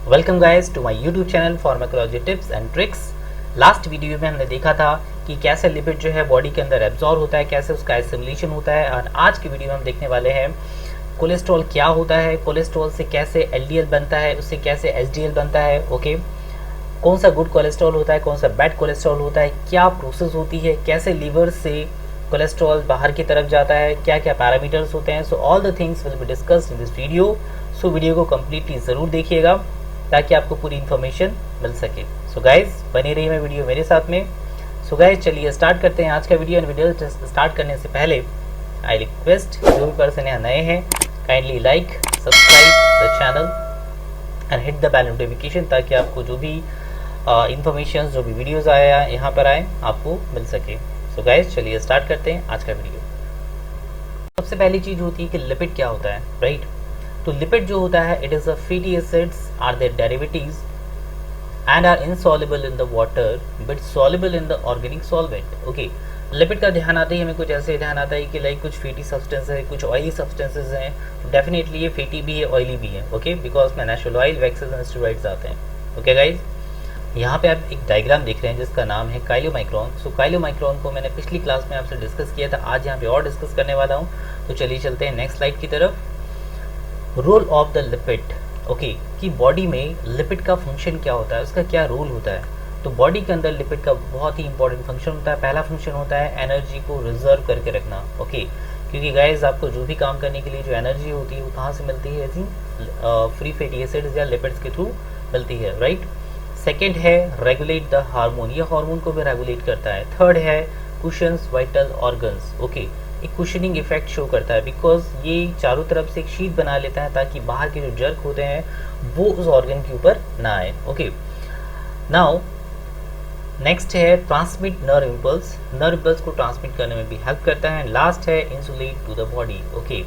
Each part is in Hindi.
Welcome guys to my YouTube channel pharmacology tips and tricks. Last video में हमने देखा था कि कैसे लिपिड जो है बॉडी के अंदर एब्जॉर्ब होता है, कैसे उसका एसिमिलेशन होता है। और आज की वीडियो में हम देखने वाले हैं कोलेस्ट्रॉल क्या होता है, कोलेस्ट्रॉल से कैसे एलडीएल बनता है, उससे कैसे एचडीएल बनता है। ओके, कौन सा गुड कोलेस्ट्रॉल होता है, कौन सा बैड कोलेस्ट्रॉल होता है, क्या प्रोसेस होती है, कैसे लीवर से कोलेस्ट्रॉल बाहर की तरफ जाता है, क्या क्या पैरामीटर्स होते हैं। So all the things will be discussed in this video. So video को कम्प्लीटली ज़रूर देखिएगा ताकि आपको पूरी इन्फॉर्मेशन मिल सके। सो गाइज बनी रही है वीडियो मेरे साथ में। सो गाइज चलिए स्टार्ट करते हैं आज का वीडियो। वीडियो स्टार्ट करने से पहले आई रिक्वेस्ट जो भी पर्सन यहाँ नए हैं, kindly like subscribe the channel and hit the bell notification ताकि आपको जो भी इंफॉर्मेशन जो भी वीडियोज़ आया यहाँ पर आए आपको मिल सके। सो गाइज चलिए स्टार्ट करते हैं आज का वीडियो। सबसे पहली चीज़ होती है कि लिपिड क्या होता है, राइट। तो लिपिड जो होता है it is a fatty acids are their derivatives and are insoluble in the water but soluble in the organic solvent. Okay, lipid का ध्यान आता ही हमें कुछ ऐसे ध्यान आता है कि लाइक कुछ फैटी सब्सटेंस है, कुछ ऑयली सब्सटेंसेस हैं। तो डेफिनेटली ये फैटी भी है, ऑयली भी है। ओके, बिकॉज में natural oil, waxes and steroids आते हैं। ओके गाइज, यहाँ पे आप एक डायग्राम देख रहे हैं जिसका नाम है काइलोमाइक्रोन। सो काइलोमाइक्रोन को मैंने पिछली क्लास में आपसे डिस्कस किया था, आज यहाँ पे और डिस्कस करने वाला हूँ। तो चलिए चलते हैं नेक्स्ट स्लाइड की तरफ। Role of the lipid. Okay, कि बॉडी में लिपिड का फंक्शन क्या होता है, उसका क्या रोल होता है। तो बॉडी के अंदर लिपिड का बहुत ही इंपॉर्टेंट फंक्शन होता है। पहला फंक्शन होता है एनर्जी को रिजर्व करके रखना। ओके, क्योंकि गाइज आपको जो भी काम करने के लिए जो एनर्जी होती है वो कहाँ से मिलती है, फ्री फैटी एसिड्स या लिपिड्स के थ्रू मिलती है, राइट। सेकेंड है रेगुलेट द हार्मोन, ये हार्मोन को भी रेगुलेट करता है। थर्ड है कुशंस वाइटल ऑर्गन्स। ओके, एक कुशनिंग इफेक्ट शो करता है बिकॉज ये चारों तरफ से एक शीट बना लेता है ताकि बाहर के जो जर्क होते हैं वो उस ऑर्गन के ऊपर ना आए। ओके, नाउ नेक्स्ट है transmit nerve impulse, nerve impulse को ट्रांसमिट करने में भी हेल्प करता है। लास्ट है insulate to the body. Okay,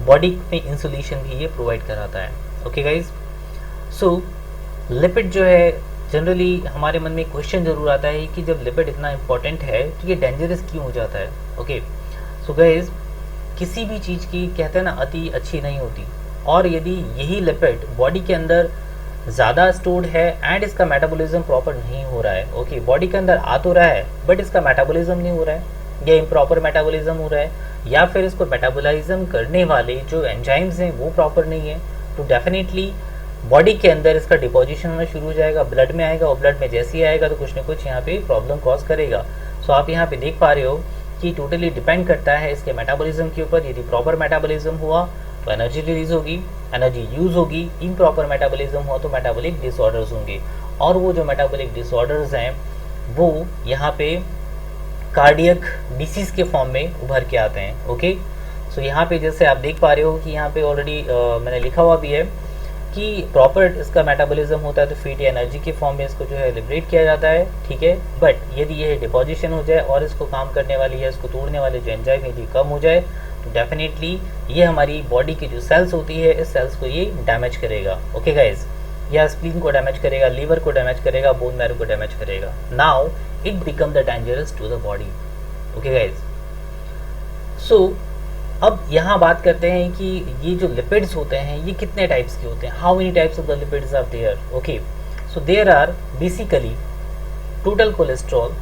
body में इंसुलेशन भी ये प्रोवाइड कराता है। ओके गाइज, सो लिपिड जो है जनरली हमारे मन में क्वेश्चन जरूर आता है कि जब लिपिड इतना इंपॉर्टेंट है तो ये डेंजरस क्यों हो जाता है। ओके, सो गाइज किसी भी चीज़ की कहते हैं ना अति अच्छी नहीं होती, और यदि यही लिपिड बॉडी के अंदर ज़्यादा स्टोर्ड है एंड इसका मेटाबॉलिज्म प्रॉपर नहीं हो रहा है। ओके, बॉडी के अंदर आ तो रहा है बट इसका मेटाबॉलिज्म नहीं हो रहा है, या इम्प्रॉपर मेटाबॉलिज्म हो रहा है, या फिर इसको मेटाबॉलिज्म करने वाले जो एंजाइम्स हैं वो प्रॉपर नहीं है, तो डेफिनेटली बॉडी के अंदर इसका डिपोजिशन होना शुरू हो जाएगा, ब्लड में आएगा, और ब्लड में जैसे ही आएगा तो कुछ ना कुछ यहाँ पे प्रॉब्लम कॉज करेगा। सो आप यहाँ पे देख पा रहे हो कि टोटली डिपेंड करता है इसके मेटाबॉलिज्म के ऊपर। यदि प्रॉपर मेटाबॉलिज्म हुआ तो एनर्जी रिलीज होगी, एनर्जी यूज होगी। इम्प्रॉपर मेटाबॉलिज्म हुआ तो मेटाबॉलिक डिसऑर्डर्स होंगे, और वो जो मेटाबॉलिक डिसऑर्डर्स हैं वो यहाँ पे कार्डियक डिसीज के फॉर्म में उभर के आते हैं। ओके, सो यहाँ पे जैसे आप देख पा रहे हो कि यहाँ पे ऑलरेडी मैंने लिखा हुआ भी है कि प्रॉपर इसका मेटाबॉलिज्म होता है तो फैटी एनर्जी के फॉर्म में इसको जो है लिबरेट किया जाता है, ठीक है। बट यदि ये डिपोजिशन हो जाए और इसको काम करने वाली है, इसको तोड़ने वाले जो एंजाइम यदि कम हो जाए तो डेफिनेटली ये हमारी बॉडी की जो सेल्स होती है इस सेल्स को ये डैमेज करेगा। ओके गाइज, या स्प्लीन को डैमेज करेगा, लीवर को डैमेज करेगा, बोन मैरो को डैमेज करेगा। Now it become the dangerous to the body. Okay guys, so अब यहाँ बात करते हैं कि ये जो लिपिड्स होते हैं ये कितने टाइप्स के होते हैं, how many types of the lipids are there. Okay, so there are basically total cholesterol,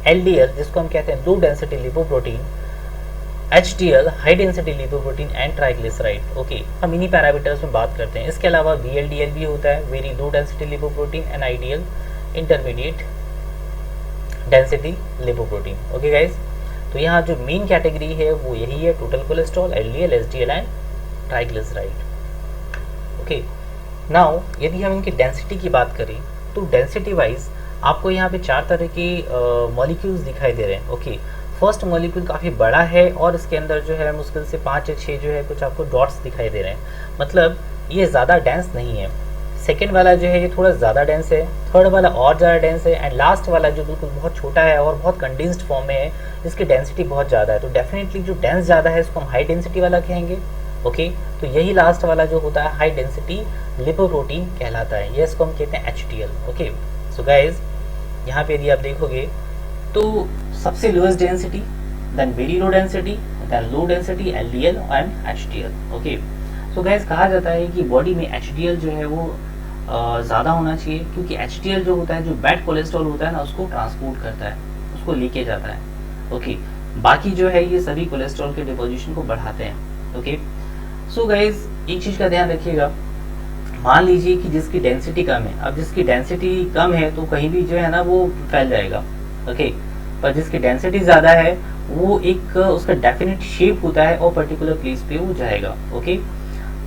LDL जिसको हम कहते हैं low density lipoprotein, HDL high density lipoprotein and triglyceride. Okay, हम इन्हीं पैरामीटर्स में बात करते हैं। इसके अलावा वीएलडीएल भी होता है, very low density lipoprotein, and IDL intermediate density lipoprotein. Okay guys, तो यहाँ जो मेन कैटेगरी है वो यही है, total cholesterol, LDL, HDL and triglyceride. Okay, now यदि हम इनकी डेंसिटी की बात करें तो डेंसिटी वाइज आपको यहाँ पे चार तरह के मॉलिक्यूल्स दिखाई दे रहे हैं। ओके, फर्स्ट मॉलिक्यूल काफ़ी बड़ा है और इसके अंदर जो है मुश्किल से 5 या 6 जो है कुछ आपको डॉट्स दिखाई दे रहे हैं, मतलब ये ज़्यादा डेंस नहीं है। सेकेंड वाला जो है ये थोड़ा ज़्यादा डेंस है, थर्ड वाला और ज़्यादा डेंस है, एंड लास्ट वाला जो बिल्कुल बहुत छोटा है और बहुत कंडेंस्ड फॉर्म में है, इसकी डेंसिटी बहुत ज़्यादा है। तो डेफिनेटली जो डेंस ज़्यादा है इसको हम हाई डेंसिटी वाला कहेंगे। ओके, तो यही लास्ट वाला जो होता है हाई डेंसिटी लिपोप्रोटीन कहलाता है, ये इसको हम कहते हैं एचडीएल। ओके, सो गाइज यहाँ पे यदि आप देखोगे तो सबसे lowest density, then very low density, then low density, LDL and HDL. Okay, so guys कहा जाता है कि बॉडी में एचडीएल जो है वो ज़्यादा होना चाहिए, क्योंकि HDL जो होता है, जो बैड कोलेस्ट्रॉल होता है ना, उसको ट्रांसपोर्ट करता है, उसको लेके जाता है। ओके, बाकी जो है ये सभी कोलेस्ट्रॉल के डिपोजिशन को बढ़ाते हैं। ओके, सो गाइज एक चीज़ का ध्यान रखिएगा, मान लीजिए कि जिसकी डेंसिटी कम है, अब जिसकी डेंसिटी कम है तो कहीं भी जो है ना वो फैल जाएगा। ओके, पर जिसकी डेंसिटी ज़्यादा है वो एक उसका डेफिनेट शेप होता है और पर्टिकुलर प्लेस पे वो जाएगा। ओके,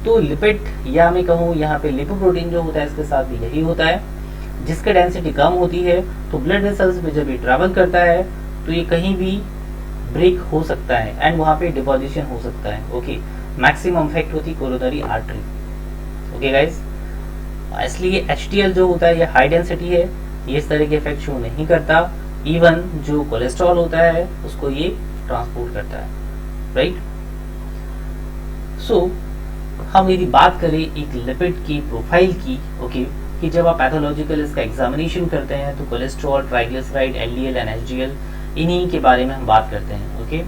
तो लिपिड या मैं कहूँ यहाँ पे लिपोप्रोटीन जो होता है इसके साथ भी यही होता है, जिसकी डेंसिटी कम होती है तो ब्लड वेसल्स में जब ये ट्रैवल करता है तो ये कहीं भी ब्रेक हो सकता है एंड वहाँ पे डिपोजिशन हो सकता है। ओके, मैक्सिमम इफेक्ट होती कोरोनरी आर्टरी। ओके गाइज, इसलिए HDL जो होता है ये हाई डेंसिटी है, ये इस तरह के इफेक्ट शो नहीं करता। इवन जो कोलेस्ट्रॉल होता है उसको ये ट्रांसपोर्ट करता है, राइट। सो हम यदि बात करें एक लिपिड की प्रोफाइल की, ओके, कि जब आप पैथोलॉजिकल इसका एग्जामिनेशन करते हैं तो cholesterol, triglyceride, LDL and HDL इन्हीं के बारे में हम बात करते हैं। ओके,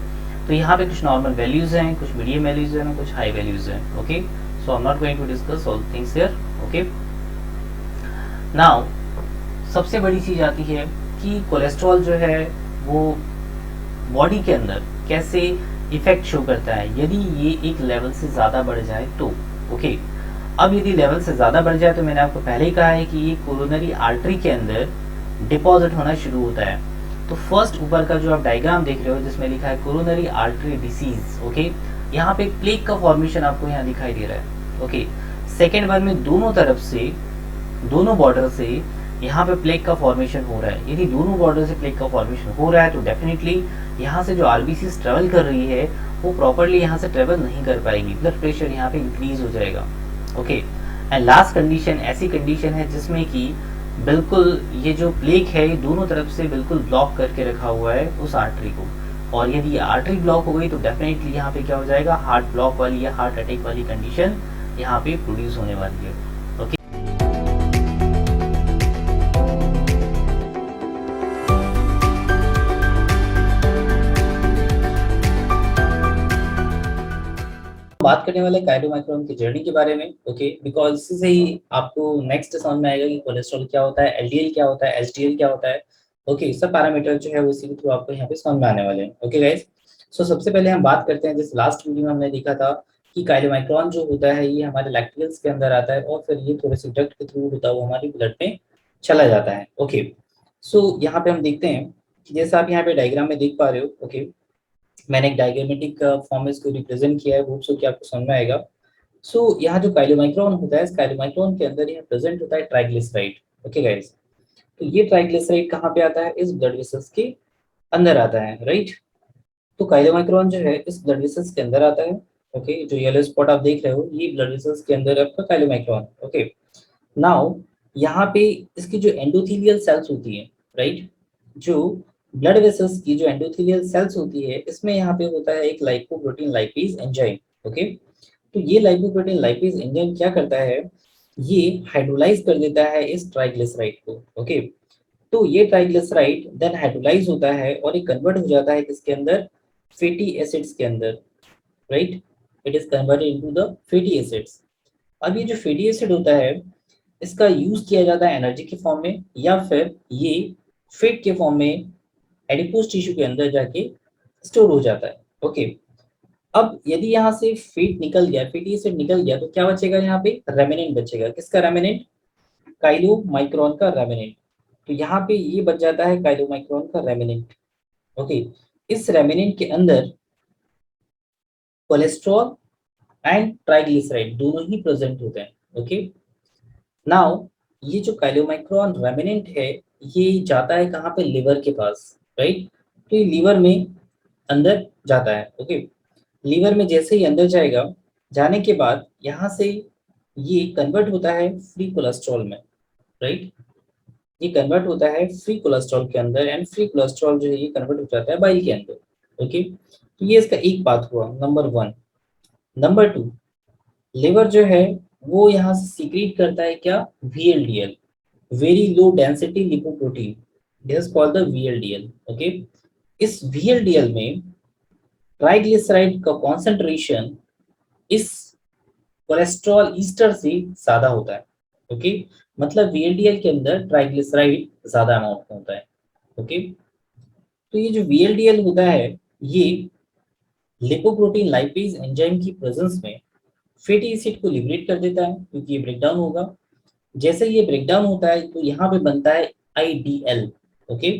तो यहाँ पे कुछ नॉर्मल वैल्यूज हैं, कुछ मीडियम वैल्यूज हैं, कुछ हाई वैल्यूज हैं। Okay, so I am not going to discuss all things here. Okay, now सबसे बड़ी चीज आती है कि कोलेस्ट्रॉल जो है वो बॉडी के अंदर कैसे इफेक्ट शो करता है यदि ये एक लेवल से ज़्यादा बढ़ जाए तो। ओके, अब यदि लेवल से ज़्यादा बढ़ जाए तो मैंने आपको पहले ही कहा है कि ये कोरोनरी आर्टरी के अंदर डिपॉजिट होना शुरू होता है। तो फर्स्ट ऊपर का जो आप डायग्राम देख रहे हो जिसमें लिखा है कोरोनरी आर्टरी डिसीज, ओके, यहाँ पे एक प्लेग का फॉर्मेशन आपको यहाँ दिखाई दे रहा है। ओके, सेकेंड वन में दोनों तरफ से, दोनों बॉर्डर से यहाँ पे प्लेग का फॉर्मेशन हो रहा है। यदि दोनों बॉर्डर से प्लेग का फॉर्मेशन हो रहा है तो डेफिनेटली यहाँ से जो आरबीसी ट्रेवल कर रही है वो प्रॉपरली यहाँ से ट्रेवल नहीं कर पाएगी, ब्लड प्रेशर यहाँ पे इंक्रीज हो जाएगा। ओके, एंड लास्ट कंडीशन ऐसी कंडीशन है जिसमें कि बिल्कुल ये जो प्लेग है ये दोनों तरफ से बिल्कुल ब्लॉक करके रखा हुआ है उस आर्टरी को, और यदि ये आर्टरी ब्लॉक हो गई तो डेफिनेटली यहाँ पे क्या हो जाएगा, हार्ट ब्लॉक वाली या हार्ट अटैक वाली कंडीशन यहाँ पे प्रोड्यूस होने वाली है। ओके, बात करने वाले काइलोमाइक्रोन की जर्नी के बारे में। ओके, बिकॉज इससे ही आपको नेक्स्ट समझ में आएगा कि कोलेस्ट्रॉल क्या होता है, LDL क्या होता है, HDL क्या होता है। ओके, सब पैरामीटर जो है वो इसी के थ्रू आपको यहाँ पे समझ में आने वाले हैं। ओके गाइस, सो सबसे पहले हम बात करते हैं, जिस लास्ट वीडियो में हमने देखा था कि काइलोमाइक्रोन जो होता है ये हमारे लैक्टिकल्स के अंदर आता है और फिर ये थोड़े से डक्ट के थ्रू होता हुआ हमारी ब्लड में चला जाता है। ओके, सो यहाँ पे हम देखते हैं कि जैसा आप यहाँ पे डायग्राम में देख पा रहे हो। ओके, मैंने एक डायग्रामेटिक फॉर्म में इसको रिप्रेजेंट किया है, होप सो कि आपको समझ में आएगा। सो यहाँ जो काइलोमाइक्रोन होता है, इस काइलोमाइक्रोन के अंदर यहाँ प्रेजेंट होता है ट्राइग्लिसराइड। ओके गाइस, तो ये ट्राइग्लिसराइड कहाँ पे आता है, इस ब्लड वेसल्स के अंदर आता है, राइट। तो काइलोमाइक्रोन जो है इस ब्लड वेसल्स के अंदर आता है। ओके, जो येलो स्पॉट आप देख रहे हो ये ब्लड वेसल्स के अंदर है आपका काइलोमाइक्रोन। ओके, नाउ यहाँ पे इसकी जो एंडोथेलियल सेल्स होती है, राइट, जो ब्लड वेसल्स की जो एंडोथेलियल सेल्स होती है इसमें यहाँ पे होता है एक लाइपोप्रोटीन लाइपेज एंजाइम। ओके, तो ये लाइपोप्रोटीन लाइपेज एंजाइम क्या करता है, ये हाइड्रोलाइज कर देता है इस ट्राइग्लिसराइड को। ओके, तो ये ट्राइग्लिसराइड देन हाइड्रोलाइज होता है और ये कन्वर्ट हो जाता है किसके अंदर, फैटी एसिड्स के अंदर, right. It is converted into the fatty acids. अब ये जो फैटी एसिड होता है इसका यूज किया जाता है एनर्जी के फॉर्म में या फिर ये फैट के फॉर्म में एडिपोज टिश्यू के अंदर जाके स्टोर हो जाता है। ओके, अब यदि यहाँ से फैट निकल गया, फैटी एसिड निकल गया तो क्या बचेगा, यहाँ पे रेमिनेंट बचेगा। किसका रेमिनेंट, काइलोमाइक्रोन का रेमिनेंट। तो यहाँ पे ये बच जाता है काइलोमाइक्रोन का रेमिनेंट। ओके, इस रेमिनेंट के अंदर कोलेस्ट्रॉल एंड ट्राइग्लिसराइड दोनों ही प्रेजेंट होते हैं। ओके, नाउ ये जो काइलोमाइक्रोन रेमिनेंट है ये जाता है कहाँ पे, लिवर के पास, राइट। तो ये लीवर में अंदर जाता है। ओके, लीवर में जैसे ही अंदर जाएगा, जाने के बाद यहाँ से ये कन्वर्ट होता है फ्री कोलेस्ट्रॉल में, राइट। ये कन्वर्ट होता है फ्री कोलेस्ट्रॉल के अंदर एंड फ्री कोलेस्ट्रॉल जो है ये कन्वर्ट हो जाता है बाइल के अंदर। ओके, तो ये इसका एक पाथ हुआ, नंबर 1। नंबर 2, लिवर जो है वो यहाँ से सीक्रेट करता है क्या, VLDL, very low density lipoprotein, this is called the VLDL। Okay, इस VLDL में ट्राइग्लिसराइड का कॉन्सेंट्रेशन इस कोलेस्ट्रॉल ईस्टर से ज्यादा होता है। ओके, मतलब वीएलडीएल के अंदर ट्राइग्लिसराइड ज्यादा अमाउंट में होता है। ओके, तो ये जो वीएलडीएल होता है ये लिपोप्रोटीन लाइपेज एंजाइम की प्रेजेंस में फैटी एसिड को लिबरेट कर देता है, क्योंकि ये ब्रेकडाउन होगा। जैसे ये ब्रेकडाउन होता है तो यहाँ पे बनता है आईडीएल। ओके,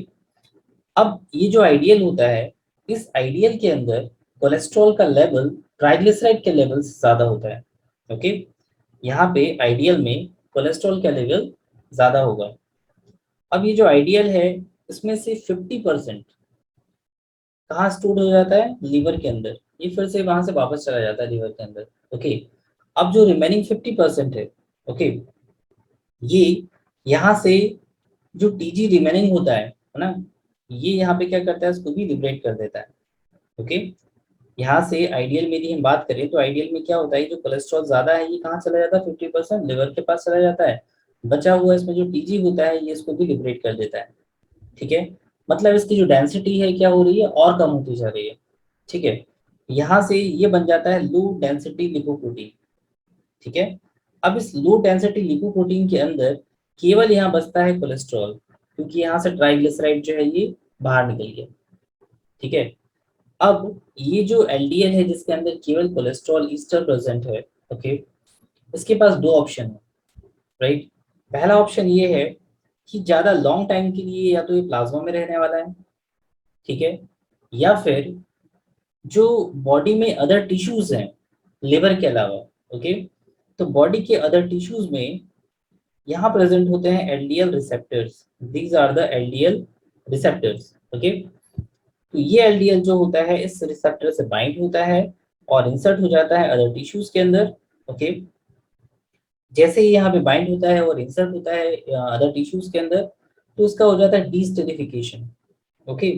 अब ये जो आइडियल होता है, इस आइडियल के अंदर कोलेस्ट्रॉल का लेवल ट्राइग्लिसराइड के लेवल से ज्यादा होता है। ओके, यहाँ पे आइडियल में कोलेस्ट्रॉल का लेवल ज्यादा होगा। अब ये जो आइडियल है इसमें से 50% कहाँ स्टोर हो जाता है, लीवर के अंदर। ये फिर से वहां से वापस चला जाता है लीवर के अंदर। ओके, अब जो रिमेनिंग 50% है, ओके, ये यहाँ से जो टीजी रिमेनिंग होता है ना, ये यहाँ पे क्या करता है, इसको भी लिबरेट कर देता है। ओके, यहाँ से आइडियल में यदि हम बात करें तो आइडियल में क्या होता है, जो कोलेस्ट्रॉल ज्यादा है ये कहाँ चला जाता है, 50% लिवर के पास चला जाता है। बचा हुआ इसमें जो टीजी होता है ये इसको भी लिबरेट कर देता है। ठीक है, मतलब इसकी जो डेंसिटी है क्या हो रही है, और कम होती जा रही है। ठीक है, यहाँ से ये बन जाता है लो डेंसिटी लिपोप्रोटीन। ठीक है, अब इस लो डेंसिटी लिपोप्रोटीन के अंदर केवल यहाँ बचता है कोलेस्ट्रॉल, क्योंकि यहाँ से ट्राइग्लिसराइड जो है ये बाहर निकल गया। ठीक है, अब ये जो एलडीएल है जिसके अंदर केवल कोलेस्ट्रॉल ईस्टर प्रेजेंट है, ओके, इसके पास दो ऑप्शन है, राइट। पहला ऑप्शन ये है कि ज्यादा लॉन्ग टाइम के लिए या तो ये प्लाज्मा में रहने वाला है, ठीक है, या फिर जो बॉडी में अदर टिश्यूज हैं लिवर के अलावा, ओके, तो बॉडी के अदर टिश्यूज में यहाँ प्रेजेंट होते हैं LDL receptors. These are the LDL receptors. Okay, तो ये एलडीएल जो होता है इस रिसेप्टर से बाइंड होता है और इंसर्ट हो जाता है अदर टिश्यूज के अंदर। ओके, जैसे ही यहाँ पे बाइंड होता है और इंसर्ट होता है अदर टिश्यूज के अंदर, तो इसका हो जाता है डीस्टरिफिकेशन। ओके,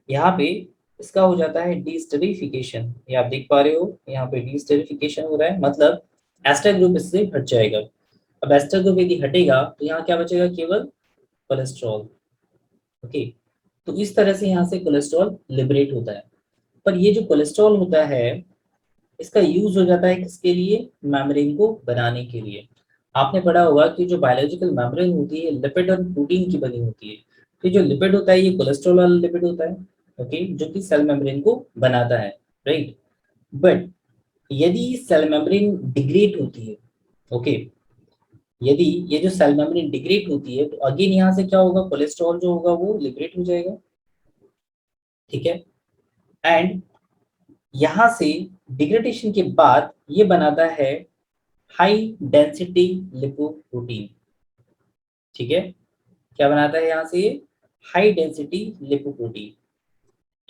यहाँ पे इसका हो जाता है डीस्टरिफिकेशन। ये आप देख पा रहे हो, यहाँ पे डीस्टरिफिकेशन हो रहा है, मतलब एस्टर ग्रुप इससे हट जाएगा। अब एस्टर ग्रुप यदि हटेगा तो यहाँ क्या बचेगा, केवल कोलेस्ट्रॉल। ओके, तो इस तरह से यहाँ से कोलेस्ट्रॉल लिबरेट होता है। पर ये जो कोलेस्ट्रॉल होता है इसका यूज हो जाता है किसके लिए, मेम्ब्रेन को बनाने के लिए। आपने पढ़ा होगा कि जो बायोलॉजिकल मेम्ब्रेन होती है लिपिड और प्रोटीन की बनी होती है। तो जो लिपिड होता है ये कोलेस्ट्रॉल वाला लिपिड होता है, ओके, जो कि सेल मेम्ब्रेन को बनाता है, राइट। बट यदि सेल मेम्ब्रेन डिग्रेड होती है, ओके, यदि ये जो सेल मेम्ब्रेन डिग्रेड होती है तो अगेन यहाँ से क्या होगा, कोलेस्ट्रॉल जो होगा वो लिबरेट हो जाएगा। ठीक है, एंड यहाँ से डिग्रेडेशन के बाद ये बनाता है हाई डेंसिटी लिपोप्रोटीन। ठीक है, क्या बनाता है यहाँ से, हाई डेंसिटी लिपोप्रोटीन।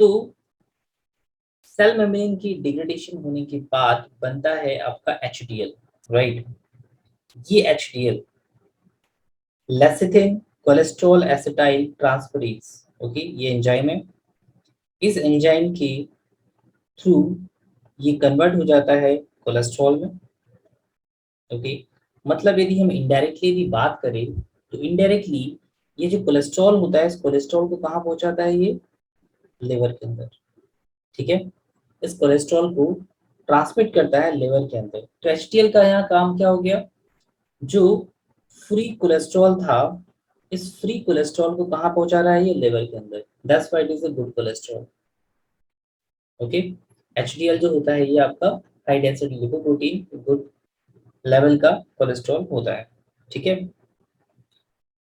तो सेल मेम्ब्रेन की डिग्रेडेशन होने के बाद बनता है आपका एचडीएल, राइट। ये HDL lecithin cholesterol acetyl transferase, okay, ये एंजाइम है। इस एंजाइम के थ्रू ये कन्वर्ट हो जाता है कोलेस्ट्रॉल में। ओके, मतलब यदि हम इनडायरेक्टली यदि बात करें तो इनडायरेक्टली ये जो कोलेस्ट्रॉल होता है इस कोलेस्ट्रॉल को कहाँ पहुंचाता है, ये लिवर के अंदर। ठीक है, इस कोलेस्ट्रॉल को ट्रांसमिट करता है लिवर के अंदर। तो एचडीएल का यहाँ काम क्या हो गया, जो फ्री कोलेस्ट्रॉल था इस फ्री कोलेस्ट्रॉल को कहाँ पहुंचा रहा है, ये लिवर के अंदर। That's why it is a good cholesterol. Okay, HDL जो होता है ये आपका high density lipoprotein good level का कोलेस्ट्रॉल होता है। ठीक है,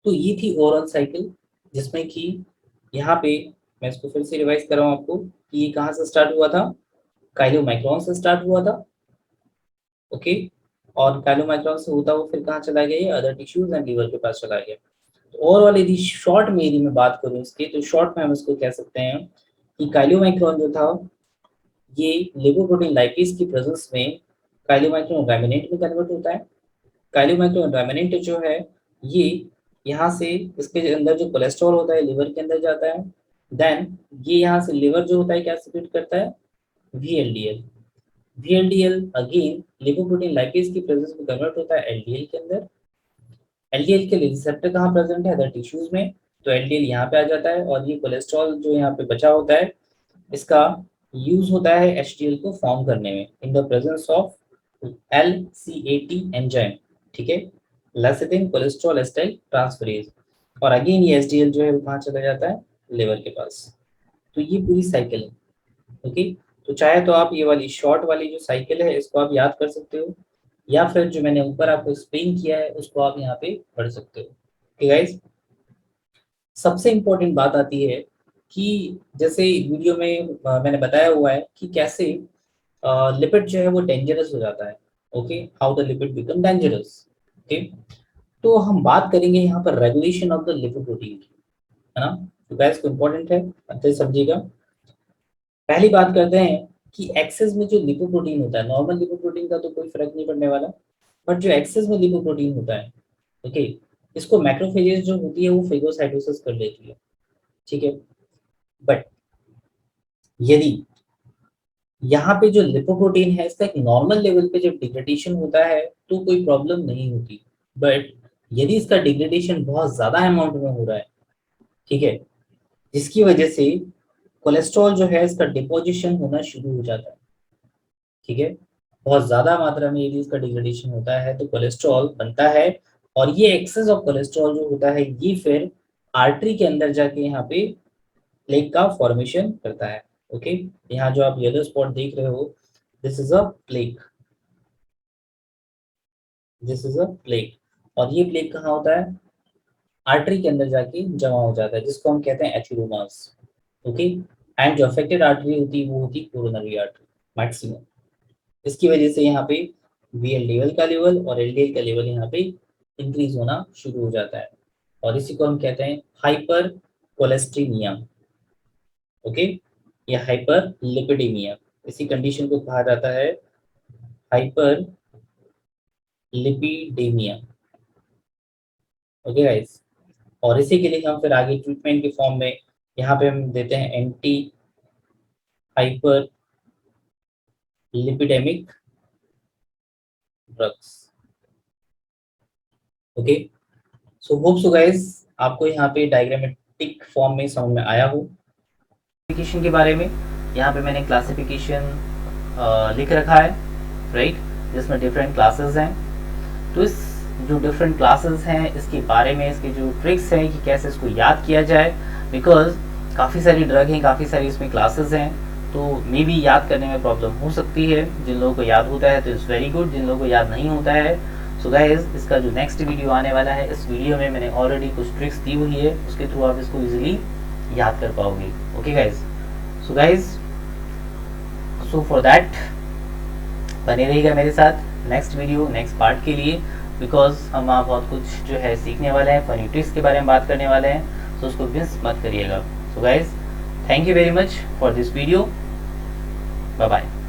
तो ये थी ओवरऑल साइकिल, जिसमें कि यहाँ पे मैं इसको फिर से रिवाइज कर रहा हूँ आपको कि ये कहाँ से स्टार्ट हुआ था, काइलोमाइक्रोन से स्टार्ट हुआ था। ओके, और काइलोमाइक्रोन से होता हुआ फिर कहाँ चला गया, ये अदर टिश्यूज एंड लीवर के पास चला गया। तो ओवरऑल यदि शॉर्ट में यदि मैं बात करूँ इसके, तो शॉर्ट में हम इसको कह सकते हैं कि काइलोमाइक्रोन जो था ये लिपोप्रोटीन लाइपेज की प्रेजेंस में काइलोमाइक्रोन लैमिनेट में कन्वर्ट होता है। काइलोमाइक्रोन लैमिनेट जो है ये यहाँ से इसके अंदर जो कोलेस्ट्रॉल होता है लिवर के अंदर जाता है। देन ये यहाँ से लिवर जो होता है क्या सिक्रेट करता है, VLDL. VLDL again lipoprotein lipase की प्रेजेंस में कन्वर्ट होता है एलडीएल के अंदर। एलडीएल के लिए रिसेप्टर कहाँ प्रेजेंट है, अदर टिश्यूज में। तो एलडीएल यहाँ पे आ जाता है और ये कोलेस्ट्रॉल जो यहाँ पे बचा होता है इसका यूज होता है एचडीएल को फॉर्म करने में in the presence of LCAT enzyme. ठीक है, लेसिथिन कोलेस्ट्रॉल एसिटाइल ट्रांसफरेज, और अगेन ये एसडीएल जो है वो कहाँ चला जाता है, लिवर के पास। तो ये पूरी साइकिल है। ओके, तो चाहे तो आप ये वाली शॉर्ट वाली जो साइकिल है इसको आप याद कर सकते हो, या फिर जो मैंने ऊपर आपको एक्सप्लेन किया है उसको आप यहाँ पे पढ़ सकते हो। ओके गाइस, सबसे इम्पोर्टेंट बात आती है कि जैसे वीडियो में मैंने बताया हुआ है कि कैसे लिपिड जो है वो डेंजरस हो जाता है। Okay, how the lipid become dangerous. Okay, तो हम बात करेंगे यहाँ पर रेगुलेशन ऑफ द लिपोप्रोटीन की, है ना। तो गाइस को इम्पोर्टेंट है, अच्छे से समझिएगा। पहली बात करते हैं कि एक्सेस में जो लिपोप्रोटीन होता है, नॉर्मल लिपोप्रोटीन का तो कोई फर्क नहीं पड़ने वाला, बट जो एक्सेस में लिपोप्रोटीन होता है, ओके, इसको मैक्रोफेजेस जो होती है वो फेगोसाइटोसिस कर लेती है, ठीक है। बट यदि यहाँ पे जो लिपोप्रोटीन है इसका एक नॉर्मल लेवल पे जब डिग्रेडेशन होता है तो कोई प्रॉब्लम नहीं होती, बट यदि इसका डिग्रेडेशन बहुत ज्यादा अमाउंट में हो रहा है, ठीक है, जिसकी वजह से कोलेस्ट्रॉल जो है इसका डिपोजिशन होना शुरू हो जाता है, ठीक है। बहुत ज्यादा मात्रा में यदि इसका डिग्रेडेशन होता है तो कोलेस्ट्रॉल बनता है, और ये एक्सेस ऑफ कोलेस्ट्रॉल जो होता है ये फिर आर्टरी के अंदर जाके यहाँ पे प्लेक का फॉर्मेशन करता है। ओके, यहाँ जो आप येलो स्पॉट देख रहे हो, this is a plaque, this is a plaque, और ये प्लेक कहाँ होता है, आर्टरी के अंदर जाके जमा हो जाता है, जिसको हम कहते हैं एथेरोमास। ओके, एंड जो अफेक्टेड आर्टरी होती है वो होती है कोरोनरी आर्टरी मैक्सिमम। इसकी वजह से यहाँ पे वीएल लेवल का लेवल और एलडीएल का लेवल यहाँ पे इंक्रीज होना शुरू हो जाता है, और इसी को हम कहते हैं हाइपर कोलेस्ट्रीमिया। ओके, या हाइपर लिपिडेमिया, इसी कंडीशन को कहा जाता है हाइपर लिपिडेमिया। ओके गाइस, और इसी के लिए हम फिर आगे ट्रीटमेंट के फॉर्म में यहाँ पे हम देते हैं anti hyper lipidaemic drugs. Okay, so hope so guys आपको यहाँ पे डायग्रामेटिक फॉर्म में समझ में आया हो। क्लासिफिकेशन के बारे में यहाँ पे मैंने क्लासिफिकेशन लिख रखा है, राइट, जिसमें डिफरेंट क्लासेस हैं। तो इस जो डिफरेंट क्लासेस हैं इसके बारे में, इसके जो ट्रिक्स हैं कि कैसे इसको याद किया जाए, बिकॉज काफ़ी सारी ड्रग हैं, काफ़ी सारी इसमें क्लासेस हैं, तो मे बी याद करने में प्रॉब्लम हो सकती है। जिन लोगों को याद होता है तो इट्स वेरी गुड, जिन लोगों को याद नहीं होता है, सो गाइस इसका जो नेक्स्ट वीडियो आने वाला है, इस वीडियो में मैंने ऑलरेडी कुछ ट्रिक्स दी हुई है, उसके थ्रू आप इसको इजीली याद कर पाओगे। Okay guys, so guys, so for that बने रहिएगा मेरे साथ नेक्स्ट वीडियो, नेक्स्ट पार्ट के लिए, बिकॉज हम आप बहुत कुछ जो है सीखने वाले हैं, फनी ट्रिक्स के बारे में बात करने वाले हैं, तो उसको मिस मत करिएगा। So guys, thank you very much for this video, bye bye.